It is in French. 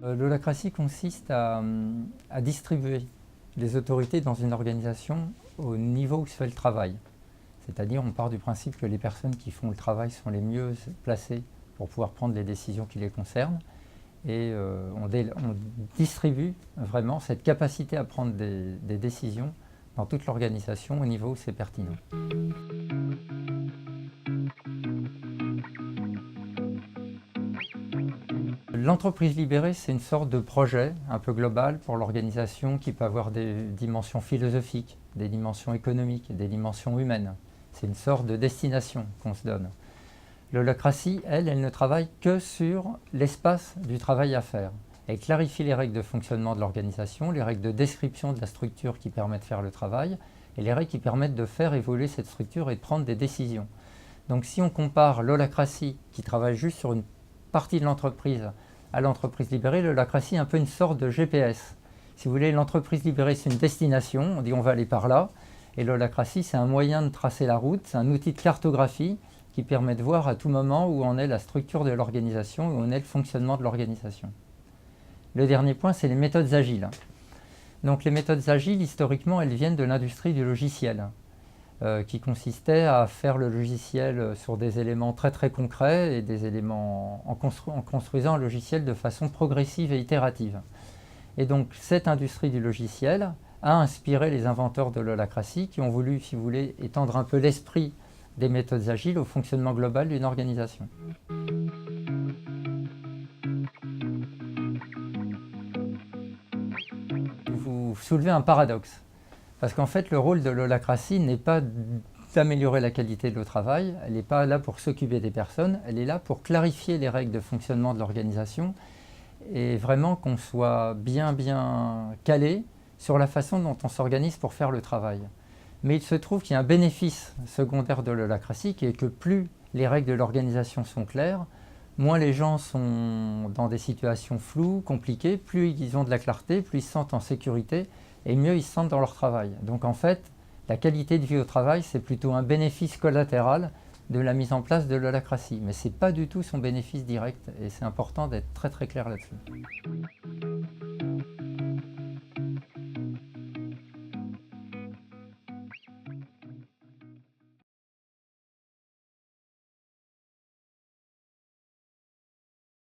L'holacratie consiste à distribuer les autorités dans une organisation au niveau où se fait le travail. C'est-à-dire, on part du principe que les personnes qui font le travail sont les mieux placées pour pouvoir prendre les décisions qui les concernent. Et on distribue vraiment cette capacité à prendre des décisions dans toute l'organisation au niveau où c'est pertinent. L'entreprise libérée, c'est une sorte de projet un peu global pour l'organisation qui peut avoir des dimensions philosophiques, des dimensions économiques, des dimensions humaines. C'est une sorte de destination qu'on se donne. L'holacratie, elle ne travaille que sur l'espace du travail à faire. Elle clarifie les règles de fonctionnement de l'organisation, les règles de description de la structure qui permettent de faire le travail et les règles qui permettent de faire évoluer cette structure et de prendre des décisions. Donc si on compare l'holacratie qui travaille juste sur une partie de l'entreprise à l'entreprise libérée, l'holacratie est un peu une sorte de GPS. Si vous voulez, l'entreprise libérée, c'est une destination, on dit on va aller par là, et l'holacratie, c'est un moyen de tracer la route, c'est un outil de cartographie qui permet de voir à tout moment où en est la structure de l'organisation, où en est le fonctionnement de l'organisation. Le dernier point, c'est les méthodes agiles. Donc les méthodes agiles, historiquement, elles viennent de l'industrie du logiciel, qui consistait à faire le logiciel sur des éléments très très concrets et des éléments en construisant un logiciel de façon progressive et itérative. Et donc cette industrie du logiciel a inspiré les inventeurs de l'holacratie qui ont voulu, si vous voulez, étendre un peu l'esprit des méthodes agiles au fonctionnement global d'une organisation. Vous soulevez un paradoxe. Parce qu'en fait, le rôle de l'holacratie n'est pas d'améliorer la qualité de le travail, elle n'est pas là pour s'occuper des personnes, elle est là pour clarifier les règles de fonctionnement de l'organisation et vraiment qu'on soit bien calé sur la façon dont on s'organise pour faire le travail. Mais il se trouve qu'il y a un bénéfice secondaire de l'holacratie qui est que plus les règles de l'organisation sont claires, moins les gens sont dans des situations floues, compliquées, plus ils ont de la clarté, plus ils se sentent en sécurité et mieux ils se sentent dans leur travail. Donc en fait, la qualité de vie au travail, c'est plutôt un bénéfice collatéral de la mise en place de l'holacratie. Mais ce n'est pas du tout son bénéfice direct et c'est important d'être très très clair là-dessus.